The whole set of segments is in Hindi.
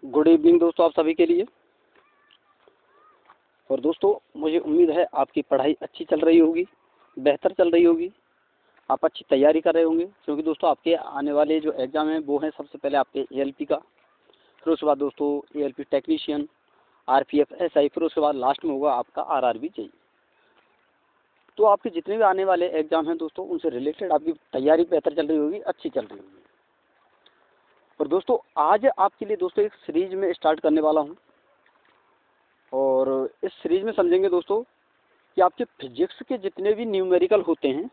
गुड इवनिंग दोस्तों आप सभी के लिए। और दोस्तों मुझे उम्मीद है आपकी पढ़ाई अच्छी चल रही होगी, बेहतर चल रही होगी, आप अच्छी तैयारी कर रहे होंगे। क्योंकि दोस्तों आपके आने वाले जो एग्ज़ाम हैं वो हैं सबसे पहले आपके एएलपी का, फिर उसके बाद दोस्तों एएलपी टेक्नीशियन, आरपीएफ एसआई, फिर उसके बाद लास्ट में होगा आपका आरआरबी जेईई। तो आपके जितने भी आने वाले एग्ज़ाम हैं दोस्तों उनसे रिलेटेड आपकी तैयारी बेहतर चल रही होगी, अच्छी चल रही होगी। और दोस्तों आज आपके लिए दोस्तों एक सीरीज में स्टार्ट करने वाला हूँ, और इस सीरीज में समझेंगे दोस्तों कि आपके फिजिक्स के जितने भी न्यूमेरिकल होते हैं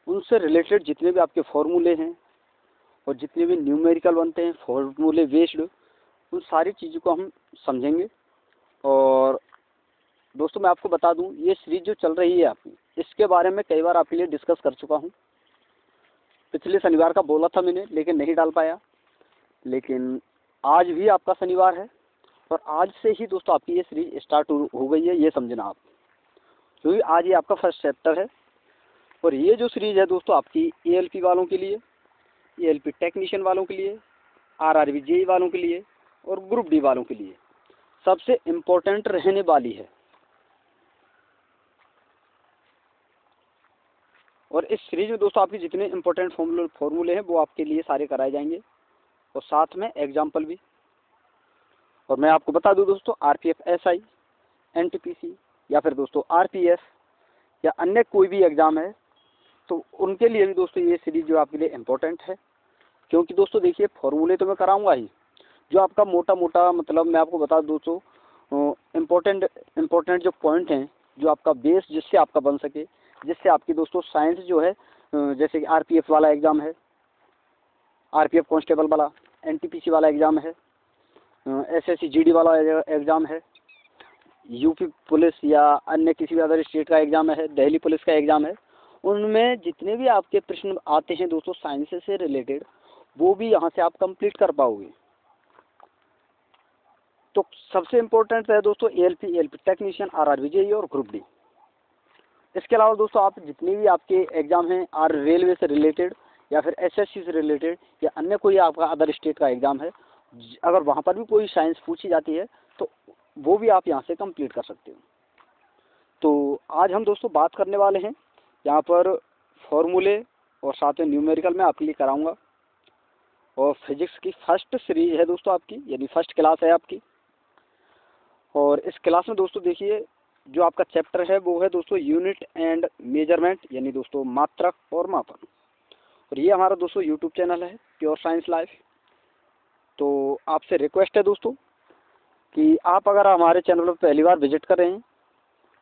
उनसे रिलेटेड जितने भी आपके फॉर्मूले हैं और जितने भी न्यूमेरिकल बनते हैं फॉर्मूले बेस्ड, उन सारी चीज़ों को हम समझेंगे। और दोस्तों मैं आपको बता दूं, ये सीरीज जो चल रही है आपकी, इसके बारे में कई बार आपके लिए डिस्कस कर चुका हूं। पिछले शनिवार का बोला था मैंने, लेकिन नहीं डाल पाया। लेकिन आज भी आपका शनिवार है और आज से ही दोस्तों आपकी ये सीरीज स्टार्ट हो गई है, ये समझना आप। क्योंकि आज ये आपका फर्स्ट चैप्टर है और ये जो सीरीज है दोस्तों आपकी एएलपी वालों के लिए, एएलपी टेक्नीशियन वालों के लिए, आरआरबी जेईई वालों के लिए और ग्रुप डी वालों के लिए सबसे इम्पोर्टेंट रहने वाली है। और इस सीरीज में दोस्तों आपके जितने इम्पोर्टेंट फॉर्मूले हैं वो आपके लिए सारे कराए जाएंगे और साथ में एग्जाम्पल भी। और मैं आपको बता दूं दोस्तों, आरपीएफ एसआई, एनटीपीसी या फिर दोस्तों आरपीएफ या अन्य कोई भी एग्ज़ाम है तो उनके लिए भी दोस्तों ये सीरीज जो आपके लिए इम्पोर्टेंट है। क्योंकि दोस्तों देखिए फॉर्मूले तो मैं कराऊंगा ही, जो आपका मोटा मोटा मतलब मैं आपको बता दूँ दोस्तों इम्पोर्टेंट जो पॉइंट हैं, जो आपका बेस जिससे आपका बन सके, जिससे आपकी दोस्तों साइंस जो है, जैसे कि आरपीएफ वाला एग्ज़ाम है, आरपीएफ कांस्टेबल वाला, एनटीपीसी वाला एग्ज़ाम है, एसएससी जीडी वाला एग्ज़ाम है, यूपी पुलिस या अन्य किसी भी अदर स्टेट का एग्ज़ाम है, दिल्ली पुलिस का एग्ज़ाम है, उनमें जितने भी आपके प्रश्न आते हैं दोस्तों साइंस से रिलेटेड, वो भी यहाँ से आप कंप्लीट कर पाओगे। तो सबसे इम्पोर्टेंट है दोस्तों एएलपी टेक्नीशियन, आरआरबी जेईई और ग्रुप डी। इसके अलावा दोस्तों आप जितने भी आपके एग्ज़ाम हैं आर रेलवे से रिलेटेड या फिर एसएससी से रिलेटेड या अन्य कोई आपका अदर स्टेट का एग्ज़ाम है, अगर वहाँ पर भी कोई साइंस पूछी जाती है तो वो भी आप यहाँ से कंप्लीट कर सकते हो। तो आज हम दोस्तों बात करने वाले हैं यहाँ पर फॉर्मूले और साथ में न्यूमेरिकल में आपके लिए कराऊंगा। और फिजिक्स की फर्स्ट सीरीज है दोस्तों आपकी, यानी फर्स्ट क्लास है आपकी। और इस क्लास में दोस्तों देखिए जो आपका चैप्टर है वो है दोस्तों यूनिट एंड मेजरमेंट, यानी दोस्तों मात्रक और मापन। और ये हमारा दोस्तों यूट्यूब चैनल है प्योर साइंस लाइफ। तो आपसे रिक्वेस्ट है दोस्तों कि आप अगर हमारे चैनल पर पहली बार विजिट कर रहे हैं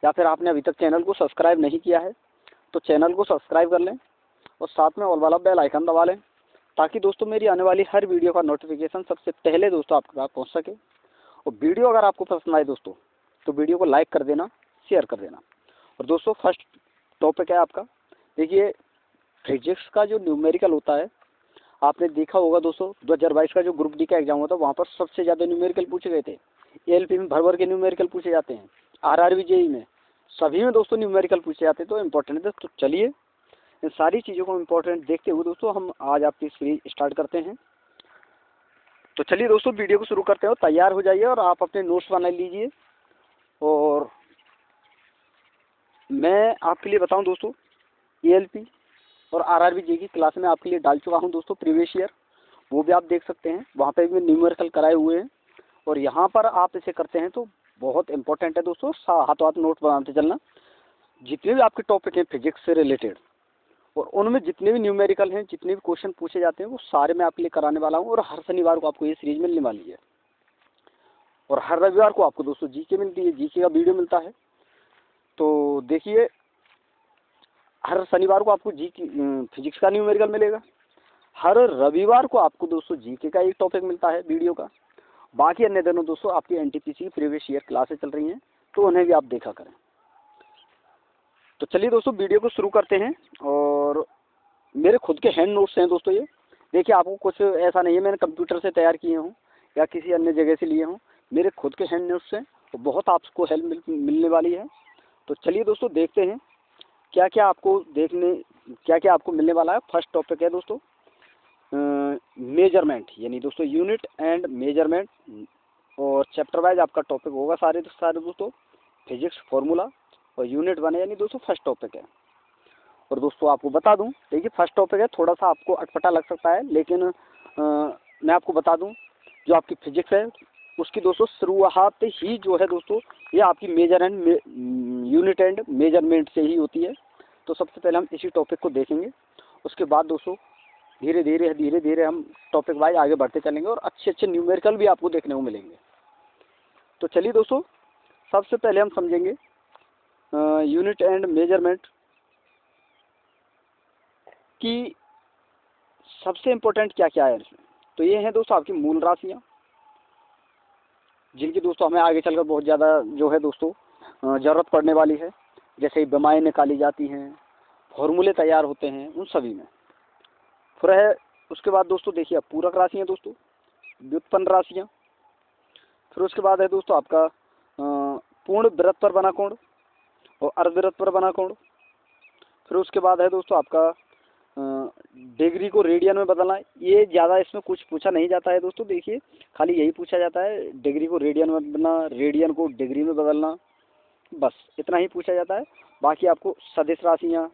या फिर आपने अभी तक चैनल को सब्सक्राइब नहीं किया है तो चैनल को सब्सक्राइब कर लें और साथ में ऑल वाला बेल आइकन दबा लें, ताकि दोस्तों मेरी आने वाली हर वीडियो का नोटिफिकेशन सबसे पहले दोस्तों आपके पास पहुंच सके। और वीडियो अगर आपको पसंद आए दोस्तों तो वीडियो को लाइक कर देना, शेयर कर देना। और दोस्तों फर्स्ट टॉपिक है आपका, देखिए फिजिक्स का जो न्यूमेरिकल होता है, आपने देखा होगा दोस्तों 2022 का जो ग्रुप डी का एग्जाम होता है वहाँ पर सबसे ज़्यादा न्यूमेरिकल पूछे गए थे। एएलपी में भर के न्यूमेरिकल पूछे जाते हैं, आरआरबी जेईई में, सभी में दोस्तों न्यूमेरिकल पूछे जाते हैं। तो इम्पोर्टेंट है। तो चलिए इन सारी चीज़ों को इम्पोर्टेंट देखते हुए दोस्तों हम आज आपकी सीरीज स्टार्ट करते हैं। तो चलिए दोस्तों वीडियो को शुरू करते हो, तैयार हो जाइए और आप अपने नोट्स बना लीजिए। और मैं आपके लिए बताऊं दोस्तों, एएलपी और आरआरबी जेईई की क्लास में आपके लिए डाल चुका हूं दोस्तों प्रीवियस ईयर, वो भी आप देख सकते हैं, वहाँ पे भी न्यूमेरिकल कराए हुए हैं। और यहाँ पर आप इसे करते हैं तो बहुत इंपॉर्टेंट है दोस्तों, हाथों हाथ नोट बनाते चलना। जितने भी आपके टॉपिक हैं फिजिक्स से रिलेटेड और उनमें जितने भी न्यूमेरिकल हैं, जितने भी क्वेश्चन पूछे जाते हैं वो सारे मैं आपके लिए कराने वाला हूँ। और हर शनिवार को आपको ये सीरीज मिलने वाली है। और हर रविवार को आपको दोस्तों जीके मिलती है, जीके का वीडियो मिलता है। तो देखिए हर शनिवार को आपको फिजिक्स का न्यूमेरिकल मिलेगा, हर रविवार को आपको दोस्तों जीके का एक टॉपिक मिलता है वीडियो का। बाकी अन्य दिनों दोस्तों आपकी एनटीपीसी की प्रीवियस ईयर क्लासेस चल रही हैं, तो उन्हें भी आप देखा करें। तो चलिए दोस्तों वीडियो को शुरू करते हैं। और मेरे खुद के हैंड नोट्स हैं दोस्तों ये, देखिए आपको कुछ ऐसा नहीं है मैंने कंप्यूटर से तैयार किए हों या किसी अन्य जगह से लिए हों, मेरे खुद के हैंड नोट्स हैं और बहुत आपको हेल्प मिलने वाली है। तो चलिए दोस्तों देखते हैं क्या क्या आपको मिलने वाला है। फर्स्ट टॉपिक है दोस्तों मेजरमेंट, यानी दोस्तों यूनिट एंड मेजरमेंट, और चैप्टर वाइज आपका टॉपिक होगा सारे दोस्तों। फिजिक्स फार्मूला और यूनिट 1 यानी दोस्तों फर्स्ट टॉपिक है। और दोस्तों आपको बता दूं, देखिए फर्स्ट टॉपिक है, थोड़ा सा आपको अटपटा लग सकता है, लेकिन मैं आपको बता दूं जो आपकी फिजिक्स है उसकी दोस्तों शुरुआत ही जो है दोस्तों ये आपकी major and unit and measurement से ही होती है। तो सबसे पहले हम इसी टॉपिक को देखेंगे, उसके बाद दोस्तों धीरे धीरे हम टॉपिक वाइज आगे बढ़ते चलेंगे और अच्छे अच्छे न्यूमेरिकल भी आपको देखने को मिलेंगे। तो चलिए दोस्तों, सबसे पहले हम समझेंगे यूनिट एंड मेजरमेंट की सबसे इम्पोर्टेंट क्या क्या है इसमें। तो ये हैं दोस्तों आपकी मूल राशियाँ, जिनकी दोस्तों हमें आगे चलकर बहुत ज़्यादा जो है दोस्तों ज़रूरत पड़ने वाली है। जैसे ही विमाएँ निकाली जाती हैं, फॉर्मूले तैयार होते हैं, उन सभी में। फिर है उसके बाद दोस्तों देखिए पूरक राशियाँ दोस्तों, व्युत्पन्न राशियाँ। फिर उसके बाद है दोस्तों आपका पूर्ण वृत्त पर बना कोण और अर्धवृत्त पर बना कोण। फिर उसके बाद है दोस्तों आपका डिग्री को रेडियन में बदलना। ये ज़्यादा इसमें कुछ पूछा नहीं जाता है दोस्तों, देखिए खाली यही पूछा जाता है, डिग्री को रेडियन में बदलना, रेडियन को डिग्री में बदलना, बस इतना ही पूछा जाता है। बाकी आपको सदिश राशियाँ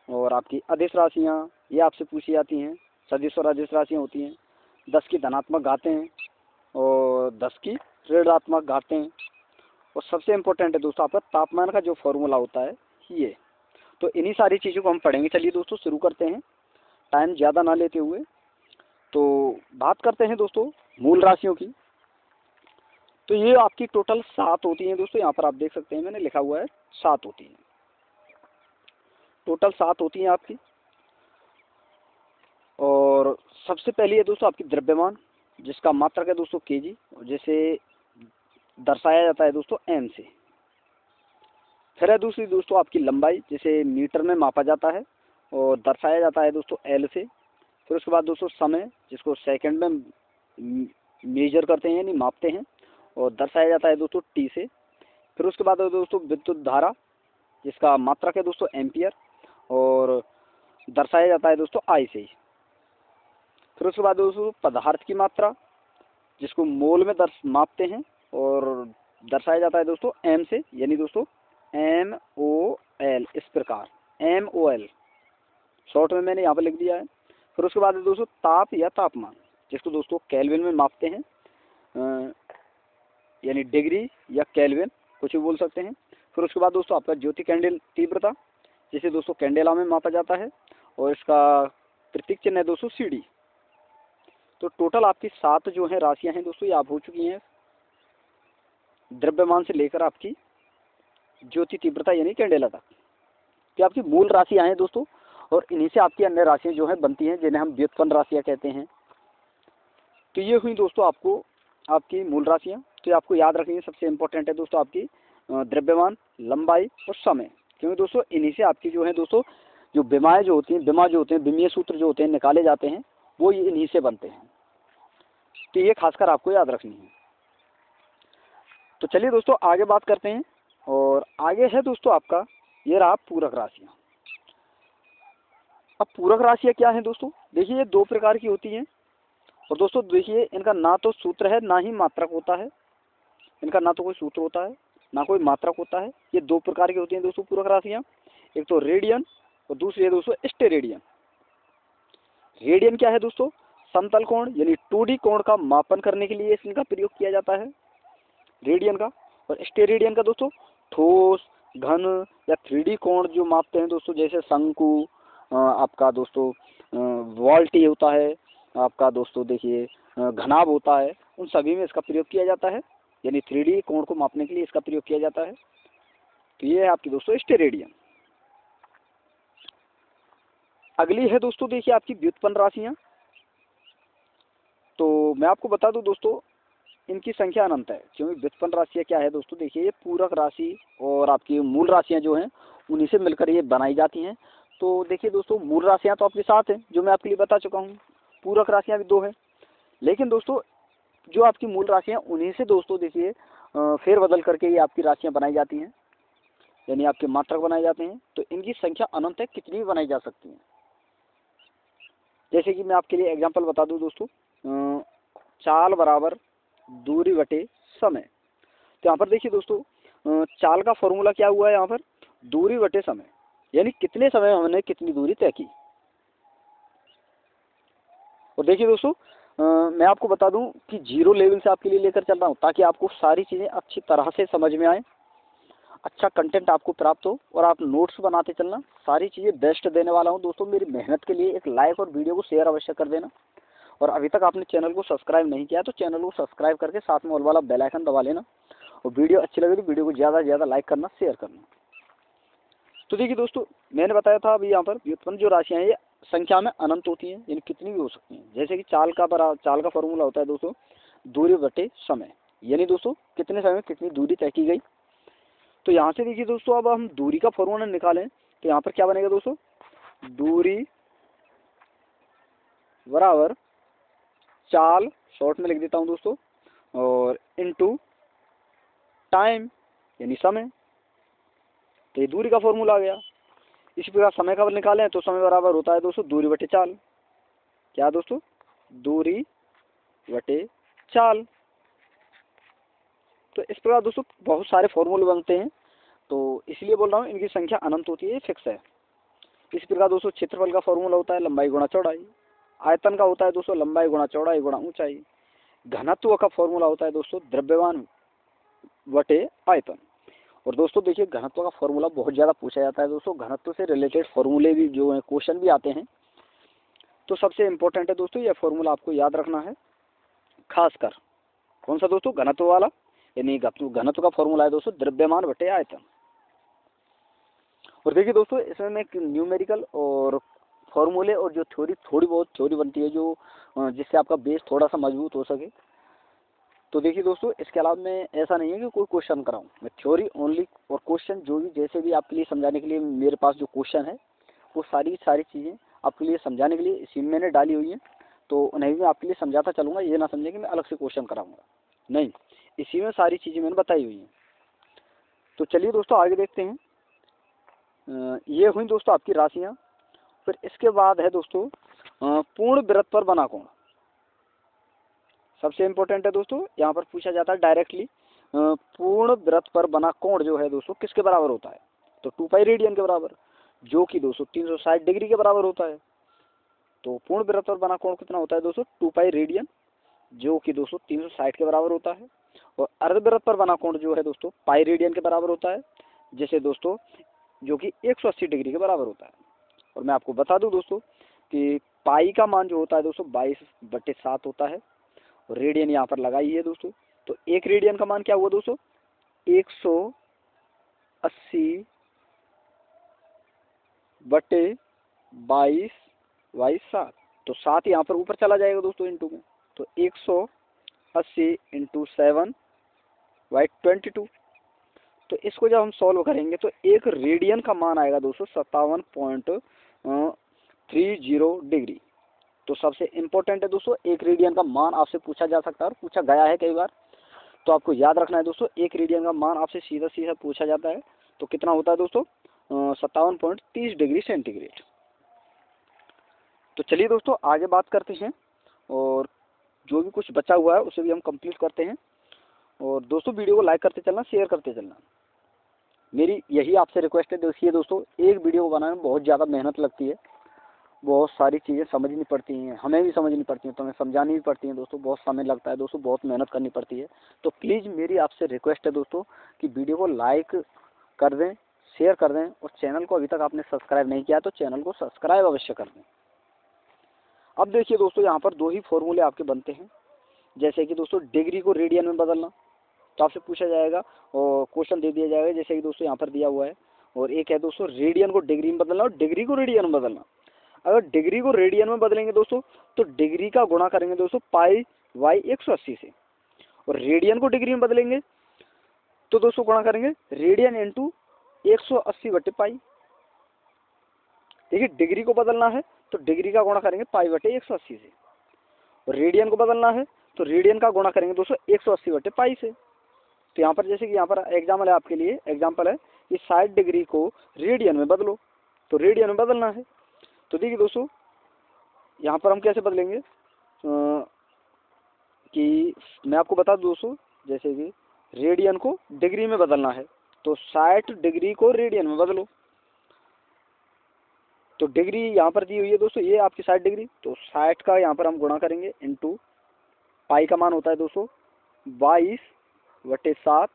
और आपकी अदिश राशियाँ ये आपसे पूछी जाती हैं। सदिश और अदिश राशियाँ होती हैं 10 की धनात्मक घातें और 10 की ऋणात्मक घातें। और सबसे इम्पोर्टेंट है दोस्तों आपका तापमान का जो फॉर्मूला होता है ये। तो इन्हीं सारी चीज़ों को हम पढ़ेंगे। चलिए दोस्तों शुरू करते हैं, टाइम ज़्यादा ना लेते हुए। तो बात करते हैं दोस्तों मूल राशियों की। तो ये आपकी टोटल 7 होती हैं दोस्तों, यहाँ पर आप देख सकते हैं मैंने लिखा हुआ है 7 होती हैं, टोटल 7 होती हैं आपकी। और सबसे पहली है दोस्तों आपकी द्रव्यमान, जिसका मात्रक है दोस्तों केजी, जिसे दर्शाया जाता है दोस्तों एम से। फिर है दूसरी दोस्तों आपकी लंबाई, जिसे मीटर में मापा जाता है और दर्शाया जाता है दोस्तों एल से। फिर उसके बाद दोस्तों समय, जिसको सेकंड में मेजर करते हैं यानी मापते हैं और दर्शाया जाता है दोस्तों टी से। फिर उसके बाद दोस्तों विद्युत धारा, जिसका मात्रक है दोस्तों एम्पियर और दर्शाया जाता है दोस्तों आई से। फिर उसके बाद दोस्तों पदार्थ की मात्रा, जिसको मोल में मापते हैं और दर्शाया जाता है दोस्तों एम से, यानी दोस्तों MOL, इस प्रकार MOL शॉर्ट में मैंने यहाँ पर लिख दिया है। फिर उसके बाद दोस्तों ताप या तापमान, जिसको दोस्तों केल्विन में मापते हैं, यानी डिग्री या केल्विन कुछ भी बोल सकते हैं। फिर उसके बाद दोस्तों आपका ज्योति कैंडल तीव्रता, जिसे दोस्तों कैंडेला में मापा जाता है और इसका प्रतीक चिन्ह है दोस्तों CD। तो टोटल आपकी 7 जो है राशियाँ हैं दोस्तों, ये आप हो चुकी हैं द्रव्यमान से लेकर आपकी ज्योति तीव्रता यानी कैंडेला तक। कि आपकी मूल राशियाँ हैं दोस्तों, और इन्हीं से आपकी अन्य राशियाँ जो हैं बनती हैं, जिन्हें हम व्युत्पन्न राशियाँ कहते हैं। तो ये हुई दोस्तों आपको आपकी मूल राशियाँ। तो आपको याद रखनी है, सबसे इम्पोर्टेंट है दोस्तों आपकी द्रव्यमान, लंबाई और समय, क्योंकि दोस्तों इन्हीं से आपकी जो है दोस्तों जो विमाएँ जो होती हैं, विमीय सूत्र जो होते हैं निकाले जाते हैं, वो ये इन्हीं से बनते हैं। तो ये खासकर आपको याद रखनी है। तो चलिए दोस्तों आगे बात करते हैं, और आगे है दोस्तों आपका ये रहा पूरक राशियाँ। अब पूरक राशियाँ क्या हैं दोस्तों, देखिए ये 2 प्रकार की होती हैं। और दोस्तों देखिए इनका ना तो सूत्र है ना ही मात्रक होता है, इनका ना तो कोई सूत्र होता है ना कोई मात्रक होता है। ये 2 प्रकार की होती हैं दोस्तों पूरक राशियाँ, एक तो रेडियन और दूसरी है दोस्तों स्टेरेडियन। रेडियन क्या है दोस्तों, समतल कोण यानी 2D कोण का मापन करने के लिए इनका प्रयोग किया जाता है रेडियन का। और स्टेरेडियन का दोस्तों ठोस, घन या 3D कोण जो मापते हैं दोस्तों, जैसे शंकु, आपका दोस्तों वॉल्टी होता है, आपका दोस्तों देखिए घनाभ होता है, उन सभी में इसका प्रयोग किया जाता है, यानी 3D कोण को मापने के लिए इसका प्रयोग किया जाता है। तो ये है आपकी दोस्तों स्टेरेडियन। अगली है दोस्तों देखिए आपकी व्युत्पन्न राशियाँ। तो मैं आपको बता दूं दोस्तों इनकी संख्या अनंत है, क्योंकि व्युत्पन्न राशियाँ क्या है दोस्तों, देखिए ये पूरक राशि और आपकी मूल राशियाँ जो हैं उन्हीं से मिलकर ये बनाई जाती हैं। तो देखिए दोस्तों मूल राशियाँ तो आपके 7 हैं जो मैं आपके लिए बता चुका हूँ, पूरक राशियाँ भी 2 हैं। लेकिन दोस्तों जो आपकी मूल राशियाँ उन्हीं से दोस्तों देखिए फेरबदल करके ये आपकी राशियाँ बनाई जाती हैं, यानी आपके मात्रक बनाए जाते हैं। तो इनकी संख्या अनंत है, कितनी भी बनाई जा सकती हैं। जैसे कि मैं आपके लिए एग्जांपल बता दूं दोस्तों, चाल बराबर दूरी बटे समय। तो यहाँ पर देखिए दोस्तों, चाल का फॉर्मूला क्या हुआ है यहाँ पर, दूरी बटे समय, यानी कितने समय में हमने कितनी दूरी तय की। और देखिए दोस्तों, मैं आपको बता दूं कि जीरो लेवल से आपके लिए लेकर चल रहा हूँ ताकि आपको सारी चीज़ें अच्छी तरह से समझ में आए, अच्छा कंटेंट आपको प्राप्त हो और आप नोट्स बनाते चलना। सारी चीज़ें बेस्ट देने वाला हूँ दोस्तों। मेरी मेहनत के लिए एक लाइक और वीडियो को शेयर अवश्य कर देना। और अभी तक आपने चैनल को सब्सक्राइब नहीं किया तो चैनल को सब्सक्राइब करके साथ में ऑल वाला बेल आइकन दबा लेना। और वीडियो अच्छी लगे तो वीडियो को ज़्यादा से ज़्यादा लाइक करना, शेयर करना। तो देखिए दोस्तों, मैंने बताया था अभी यहाँ पर व्युत्पन्न जो राशियाँ हैं ये संख्या में अनंत होती हैं, यानी कितनी भी हो सकती हैं। जैसे कि चाल का फॉर्मूला होता है दोस्तों दूरी बटे समय, यानी दोस्तों कितने समय में कितनी दूरी तय की गई। तो यहाँ से देखिए दोस्तों, अब हम दूरी का फॉर्मूला निकालें तो यहाँ पर क्या बनेगा दोस्तों, दूरी बराबर चाल, शॉर्ट में लिख देता हूँ दोस्तों, और इनटू टाइम यानी समय। तो ये दूरी का फॉर्मूला आ गया। इसी प्रकार समय का निकालें तो समय बराबर होता है दोस्तों दूरी बटे चाल। क्या दोस्तों, दूरी बटे चाल। तो इस प्रकार दोस्तों बहुत सारे फॉर्मूले बनते हैं, तो इसलिए बोल रहा हूँ इनकी संख्या अनंत होती है, फिक्स है। इस प्रकार दोस्तों क्षेत्रफल का फॉर्मूला होता है लंबाई गुणा चौड़ाई। आयतन का होता है दोस्तों लंबाई गुणा चौड़ाई गुणा ऊंचाई। घनत्व का फॉर्मूला होता है दोस्तों द्रव्यमान बटे आयतन। और दोस्तों देखिए, घनत्व का फॉर्मूला बहुत ज़्यादा पूछा जाता है दोस्तों। घनत्व से रिलेटेड फॉर्मूले भी जो है क्वेश्चन भी आते हैं, तो सबसे इम्पोर्टेंट है दोस्तों यह फॉर्मूला आपको याद रखना है खासकर। कौन सा दोस्तों, घनत्व वाला, यानी घनत्व का फॉर्मूला है दोस्तों द्रव्यमान बटे आयतन। और देखिए दोस्तों, इसमें मैं न्यूमेरिकल और फॉर्मूले और जो थोड़ी बहुत थ्योरी बनती है जो जिससे आपका बेस थोड़ा सा मजबूत हो सके। तो देखिए दोस्तों, इसके अलावा मैं ऐसा नहीं है कि कोई क्वेश्चन कराऊं, मैं थ्योरी ओनली और क्वेश्चन जो भी जैसे भी आपके लिए समझाने के लिए मेरे पास जो क्वेश्चन है वो सारी चीज़ें आपके लिए समझाने के लिए इसी में मैंने डाली हुई हैं। तो उन्हें भी मैं आपके लिए समझाता चलूँगा, ये ना समझें कि मैं अलग से क्वेश्चन कराऊँगा, नहीं, इसी में सारी चीज़ें मैंने बताई हुई हैं। तो चलिए दोस्तों आगे देखते हैं। ये हुई दोस्तों आपकी राशियाँ। फिर इसके बाद है दोस्तों पूर्ण वृत्त पर बना कोण। सबसे इम्पोर्टेंट है दोस्तों, यहाँ पर पूछा जाता है डायरेक्टली पूर्ण वृत्त पर बना कोण जो है दोस्तों किसके बराबर होता है, तो 2 पाई रेडियन के बराबर, जो कि दोस्तों 360 डिग्री के बराबर होता है। तो पूर्ण वृत्त पर बना कोण कितना होता है दोस्तों, 2 पाई रेडियन, जो कि दोस्तों 360 के बराबर होता है। और अर्धवृत्त पर बना कोण जो है दोस्तों पाई रेडियन के बराबर होता है, जैसे दोस्तों जो कि 180 डिग्री के बराबर होता है। और मैं आपको बता दूं दोस्तों कि पाई का मान जो होता है दोस्तों 22/7 होता है। और रेडियन यहाँ पर लगाई है दोस्तों, तो एक रेडियन का मान क्या हुआ दोस्तों, 180/22/7। तो 7 यहाँ पर ऊपर चला जाएगा दोस्तों इंटू में, तो 180 × 7/22। तो इसको जब हम सॉल्व करेंगे तो एक रेडियन का मान आएगा दोस्तों 57.30 डिग्री। तो सबसे इम्पोर्टेंट है दोस्तों, एक रेडियन का मान आपसे पूछा जा सकता है और पूछा गया है कई बार, तो आपको याद रखना है दोस्तों, एक रेडियन का मान आपसे सीधा सीधा पूछा जाता है। तो कितना होता है दोस्तों, 57.30 डिग्री सेंटीग्रेड। तो चलिए दोस्तों आगे बात करते हैं, और जो भी कुछ बचा हुआ है उसे भी हम कंप्लीट करते हैं। और दोस्तों वीडियो को लाइक करते चलना, शेयर करते चलना, मेरी यही आपसे रिक्वेस्ट है। देखिए दोस्तों, एक वीडियो को बनाने में बहुत ज़्यादा मेहनत लगती है, बहुत सारी चीज़ें समझनी पड़ती हैं, हमें भी समझनी पड़ती हैं, तो हमें समझानी भी पड़ती हैं दोस्तों, बहुत समय लगता है दोस्तों, बहुत मेहनत करनी पड़ती है। तो प्लीज़ मेरी आपसे रिक्वेस्ट है दोस्तों कि वीडियो को लाइक कर दें, शेयर कर दें, और चैनल को अभी तक आपने सब्सक्राइब नहीं किया तो चैनल को सब्सक्राइब अवश्य कर दें। अब देखिए दोस्तों, यहाँ पर 2 ही फॉर्मूले आपके बनते हैं। जैसे कि दोस्तों डिग्री को रेडियन में बदलना, तो आपसे पूछा जाएगा और क्वेश्चन दे दिया जाएगा, जैसे कि दोस्तों यहाँ पर दिया हुआ है। और एक है दोस्तों रेडियन को डिग्री में बदलना और डिग्री को रेडियन में बदलना। अगर डिग्री को रेडियन में बदलेंगे दोस्तों तो डिग्री का गुणा करेंगे दोस्तों π/180 से, और रेडियन को डिग्री में बदलेंगे तो दोस्तों गुणा करेंगे रेडियन इंटू 180/π। देखिए, डिग्री को बदलना है तो डिग्री का गुणा करेंगे π/180 से, और रेडियन को बदलना है तो रेडियन का गुणा करेंगे दोस्तों 180/π से। तो यहाँ पर जैसे कि यहाँ पर एग्जाम्पल है आपके लिए, एग्जाम्पल है कि 60 डिग्री को रेडियन में बदलो, तो रेडियन में बदलना है। तो देखिए दोस्तों, यहाँ पर हम कैसे बदलेंगे कि मैं आपको बता दूँ दोस्तों, जैसे कि रेडियन को डिग्री में बदलना है तो 60 डिग्री को रेडियन में बदलो। तो डिग्री यहाँ पर दी हुई है दोस्तों, ये आपकी 60 डिग्री, तो 60 का यहाँ पर हम गुणा करेंगे इंटू पाई का मान होता है दोस्तों 22/7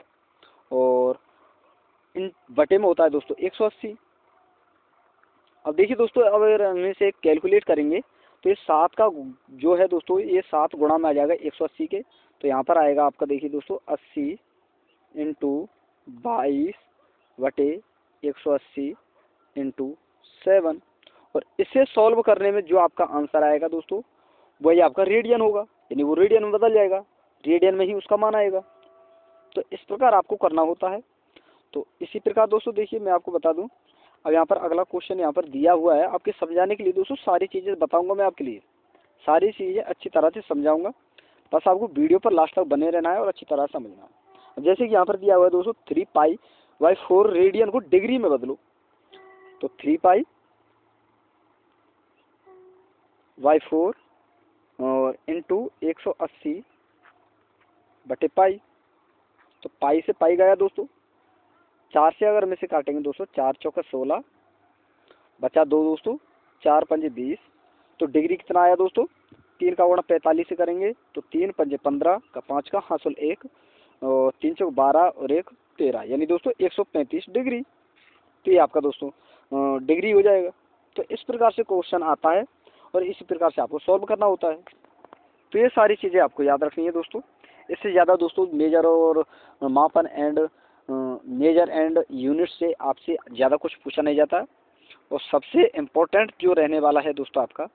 और इन बटे में होता है दोस्तों 180। अब देखिए दोस्तों, अगर हम इसे कैलकुलेट करेंगे तो ये 7 का जो है दोस्तों, ये 7 गुणा में आ जाएगा 180 के। तो यहाँ पर आएगा आपका, देखिए दोस्तों, 80 इंटू 22/180 इंटू 7। और इसे सॉल्व करने में जो आपका आंसर आएगा दोस्तों, वही आपका रेडियन होगा, यानी वो रेडियन में बदल जाएगा, रेडियन में ही उसका मान आएगा। तो इस प्रकार आपको करना होता है। तो इसी प्रकार दोस्तों देखिए, मैं आपको बता दूं, अब यहाँ पर अगला क्वेश्चन यहाँ पर दिया हुआ है आपके समझाने के लिए दोस्तों, सारी चीज़ें बताऊंगा मैं आपके लिए, सारी चीज़ें अच्छी तरह से समझाऊंगा। बस आपको वीडियो पर लास्ट तक बने रहना है और अच्छी तरह से समझना है। जैसे कि यहाँ पर दिया हुआ है दोस्तों 3π/4 रेडियन को डिग्री में बदलो। तो 3π/4 और इंटू 180/पाई। तो पाई से पाई गया दोस्तों, 4 से अगर हम इसे काटेंगे दोस्तों, 4 चौका 16 बचा 2 दोस्तों, 4 पंजे 20। तो डिग्री कितना आया दोस्तों, 3 का गुणा 45 से करेंगे तो 3 पंजे 15 का 5 का हासिल 1 और 3 चौक 12 और 1 13, यानी दोस्तों 135 डिग्री। तो ये आपका दोस्तों डिग्री हो जाएगा। तो इस प्रकार से क्वेश्चन आता है और इसी प्रकार से आपको सॉल्व करना होता है। तो ये सारी चीज़ें आपको याद रखनी है दोस्तों। इससे ज़्यादा दोस्तों मेजर और मापन एंड मेजर एंड यूनिट से आपसे ज़्यादा कुछ पूछा नहीं जाता। और सबसे इम्पोर्टेंट जो रहने वाला है दोस्तों आपका,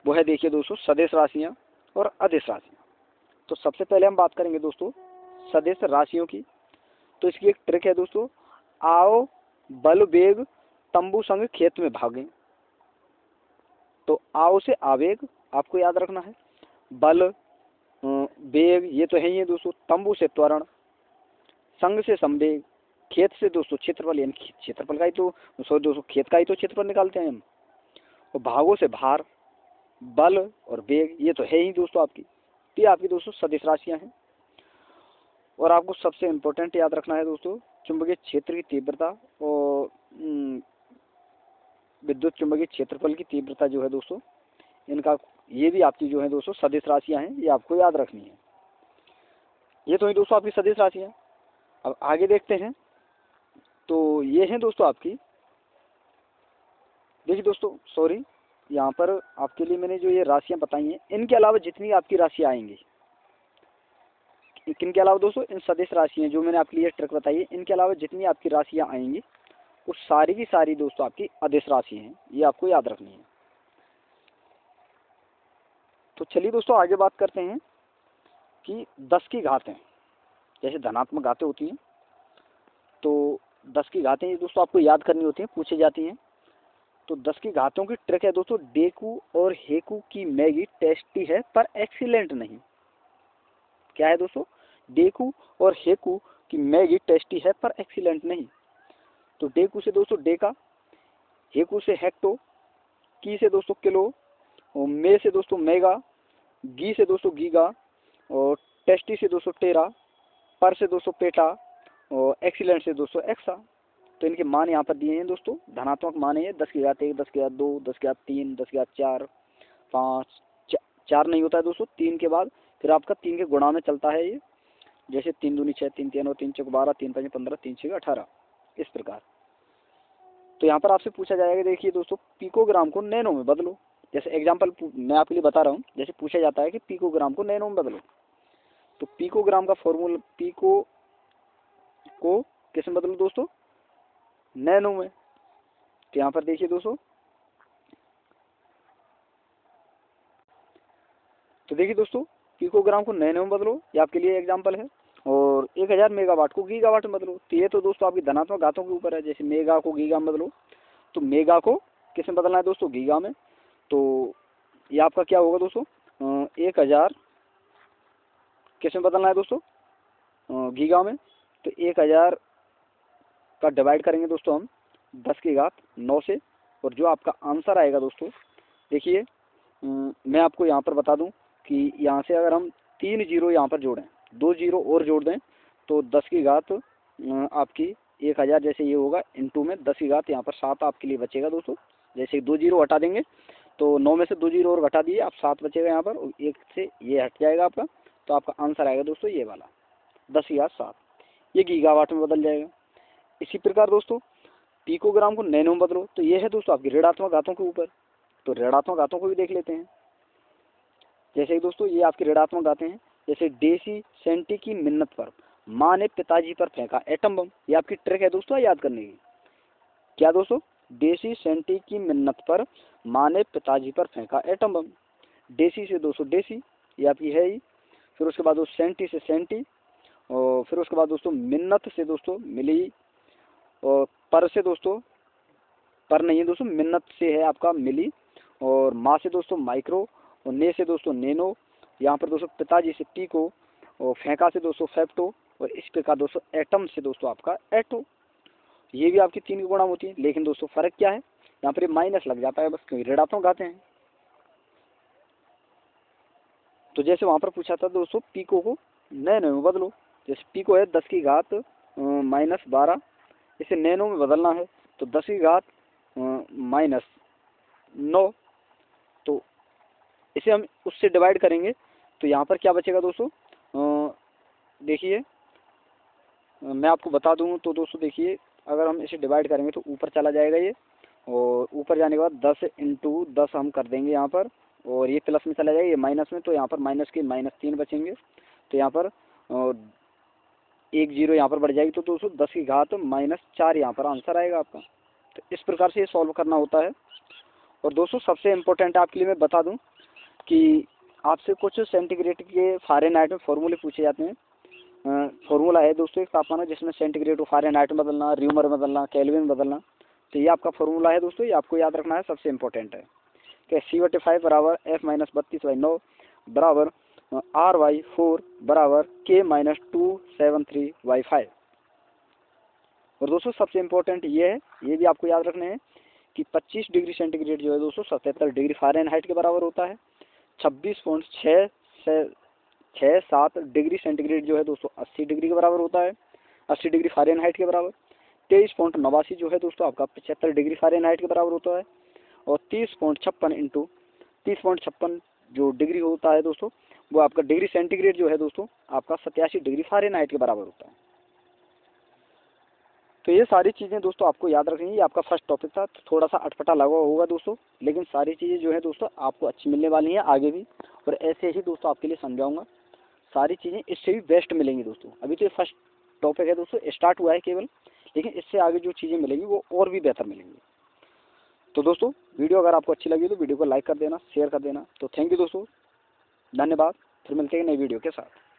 वो है देखिए दोस्तों सदिश राशियाँ और अदिश राशियाँ। तो सबसे पहले हम बात करेंगे दोस्तों सदिश राशियों की। तो इसकी एक ट्रिक है दोस्तों, आओ बल वेग तंबू संग खेत में भागें। तो आओ से आवेग आपको याद रखना है, बल वेग ये तो है ही है दोस्तों, तंबू से त्वरण, संग से संवेग, खेत से दोस्तों क्षेत्रफल, यानी क्षेत्रफल का ही तो दोस्तों खेत का ही तो क्षेत्रफल निकालते हैं हम, और भागों से भार, बल और वेग ये तो है ही दोस्तों आपकी। ये आपकी दोस्तों सदिश राशियां हैं। और आपको सबसे इम्पोर्टेंट याद रखना है दोस्तों चुंबकीय क्षेत्र की तीव्रता और विद्युत चुंबकीय क्षेत्रफल की तीव्रता जो है दोस्तों, इनका ये भी आपकी जो है दोस्तों सदिश राशियां हैं, ये आपको याद रखनी है। ये तो ही दोस्तों आपकी सदिश राशियां। अब आगे देखते हैं। तो ये हैं दोस्तों आपकी, देखिए दोस्तों सॉरी, यहाँ पर आपके लिए मैंने जो ये राशियां बताई हैं, इनके अलावा जितनी आपकी राशियां आएंगी, किन के अलावा दोस्तों, इन सदिश राशियां जो मैंने आपके लिए ट्रिक बताई है, इनके अलावा जितनी आपकी राशियां आएंगी वो सारी की सारी दोस्तों आपकी अदिश राशि हैं, ये आपको याद रखनी है। तो चलिए दोस्तों आगे बात करते हैं कि 10 की घातें, जैसे धनात्मक घातें होती हैं, तो 10 की घातें ये दोस्तों आपको याद करनी होती हैं, पूछी जाती हैं। तो 10 की घातों की ट्रिक है दोस्तों, डेकू और हेकू की मैगी टेस्टी है पर एक्सीलेंट नहीं। क्या है दोस्तों, डेकू और हेकू की मैगी टेस्टी है पर एक्सीलेंट नहीं। तो डेकू से दोस्तों डेका, हेकू से हेक्टो, की से दोस्तों किलो, और मे से दोस्तों मेगा, गी से दोस्तों गीगा, और टेस्टी से दोस्तों टेरा, पर से दोस्तों पेटा, और एक्सीलेंट से दोस्तों एक्सा। तो इनके मान यहाँ पर दिए हैं दोस्तों, धनात्मक मान है 10 की घात 1, 10 की घात 2, 10 की घात 3, 10 की घात 4, 5, 4 नहीं होता है दोस्तों, 3 के बाद फिर आपका 3 के गुणा में चलता है ये, जैसे 3 दूनी 6, 3 3 और 3 चौक 12, 3 5 15, 3 6 18, इस प्रकार। तो यहाँ पर आपसे पूछा जाएगा, देखिए दोस्तों पिकोग्राम को नैनो में बदलो। जैसे एग्जाम्पल मैं आपके लिए बता रहा हूँ, जैसे पूछा जाता है कि पिकोग्राम को नैनो में बदलो, तो पिकोग्राम का फॉर्मूला, पिको को किस में बदलो दोस्तों, नैनो में। तो यहाँ पर देखिए दोस्तों, तो देखिए दोस्तों पिकोग्राम को नैनो में बदलो, ये आपके लिए एग्जांपल है। और 1000 मेगावाट को गीगावाट में बदलो। तो ये तो दोस्तों आपकी धनात्मक घातों के ऊपर है, जैसे मेगा को गीगा में बदलो, तो मेगा को किस में बदलना है दोस्तों, गीगा में। तो ये आपका क्या होगा दोस्तों, 1000 किस में बदलना है दोस्तों, गीगा में। तो 1000 का डिवाइड करेंगे दोस्तों हम 10 की घात 9 से, और जो आपका आंसर आएगा दोस्तों देखिए मैं आपको यहाँ पर बता दूं कि यहाँ से अगर हम 3 जीरो यहाँ पर जोड़ें, 2 जीरो और जोड़ दें, तो 10 की घात आपकी 1000 जैसे ये होगा, इंटू में 10 की घात यहाँ पर 7 आपके लिए बचेगा दोस्तों। जैसे 2 जीरो हटा देंगे तो 9 में से 2 जीरो और घटा दिए, आप 7 बचेगा यहाँ पर, और 1 से ये हट जाएगा आपका, तो आपका आंसर आएगा दोस्तों ये वाला 10 की घात 7। ये गीगावाट में बदल जाएगा। इसी प्रकार दोस्तों पिकोग्राम को नैनो में बदलो, तो ये है दोस्तों आपकी ऋणात्मक घातों के ऊपर। तो ऋणात्मक घातों को भी देख लेते हैं। जैसे कि दोस्तों ये आपकी ऋणात्मक घातें हैं, जैसे डेसी सेंटी की मिन्नत पर माँ ने पिताजी पर फेंका एटम बम। ये आपकी ट्रिक है दोस्तों याद करने की। क्या दोस्तों? डेसी सेंटी की मिन्नत पर माँ ने पिताजी पर फेंका एटम बम। डेसी से दोस्तों डेसी, ये आपकी है ही। फिर उसके बाद दोस्तों सेंटी से सेंटी, और फिर उसके बाद दोस्तों मिन्नत से दोस्तों मिली, और पर से दोस्तों पर नहीं है दोस्तों, मिन्नत से है आपका मिली, और माँ से दोस्तों माइक्रो, और ने से दोस्तों नैनो, यहाँ पर दोस्तों पिताजी से पीको, और फेंका से दोस्तों फेप्टो, और इस प्रकार दोस्तों एटम से दोस्तों आपका एटो। ये भी आपकी 3 की गुणा होती है, लेकिन दोस्तों फर्क क्या है, यहाँ पर माइनस लग जाता है बस, क्योंकि ऋणात्मक आते हैं। तो जैसे वहाँ पर पूछा था दोस्तों पीको को नैनो में बदलो। जैसे पीको है 10 की घात -12, इसे नैनो में बदलना है तो 10 की घात -9, तो इसे हम उससे डिवाइड करेंगे तो यहाँ पर क्या बचेगा दोस्तों। देखिए मैं आपको बता दूँ तो दोस्तों देखिए, अगर हम इसे डिवाइड करेंगे तो ऊपर चला जाएगा ये, और ऊपर जाने के बाद 10 इंटू 10 हम कर देंगे यहाँ पर, और ये प्लस में चला जाएगा, ये माइनस में, तो यहाँ पर माइनस के -3 बचेंगे। तो यहाँ पर 1 जीरो यहाँ पर बढ़ जाएगी, तो दोस्तों 10 की घात -4 यहाँ पर आंसर आएगा आपका। तो इस प्रकार से ये सॉल्व करना होता है। और दोस्तों सबसे इम्पोर्टेंट आपके लिए मैं बता दूं कि आपसे कुछ सेंटीग्रेड के फ़ारेनहाइट में फॉर्मूले पूछे जाते हैं। फॉर्मूला है दोस्तों एक तापमान है जिसमें सेंटीग्रेड को फ़ारेनहाइट में बदलना, र्यूमर में बदलना, केल्विन में बदलना। तो ये आपका फॉर्मूला है दोस्तों, ये आपको याद रखना है, सबसे इम्पोर्टेंट है कि C/5 बराबर F-32/9 बराबर R/4 बराबर K-273/5। और दोस्तों सबसे इम्पोर्टेंट ये है, ये भी आपको याद रखने हैं कि 25 डिग्री सेंटीग्रेड जो है दोस्तों 77 डिग्री फ़ारेनहाइट के बराबर होता है। 26.67 डिग्री सेंटीग्रेड जो है दोस्तों 80 डिग्री के बराबर होता है, 80 डिग्री फ़ारेनहाइट के बराबर। 23.89 जो है दोस्तों आपका 75 डिग्री फ़ारेनहाइट के बराबर होता है। और 30.56 इंटू 30.56 जो डिग्री होता है दोस्तों, वो आपका डिग्री सेंटीग्रेड जो है दोस्तों आपका 87 डिग्री फ़ारेनहाइट के बराबर होता है। तो ये सारी चीज़ें दोस्तों आपको याद रखनी है। ये आपका फर्स्ट टॉपिक था, तो थोड़ा सा अटपटा लगा होगा दोस्तों, लेकिन सारी चीज़ें जो है दोस्तों आपको अच्छी मिलने वाली हैं आगे भी, और ऐसे ही दोस्तों आपके लिए समझाऊंगा। सारी चीज़ें इससे भी बेस्ट मिलेंगी दोस्तों। अभी तो ये फर्स्ट टॉपिक है दोस्तों, स्टार्ट हुआ है केवल, लेकिन इससे आगे जो चीज़ें मिलेंगी वो और भी बेहतर मिलेंगी। तो दोस्तों वीडियो अगर आपको अच्छी लगी तो वीडियो को लाइक कर देना, शेयर कर देना। तो थैंक यू दोस्तों, धन्यवाद। फिर मिलते हैं नई वीडियो के साथ।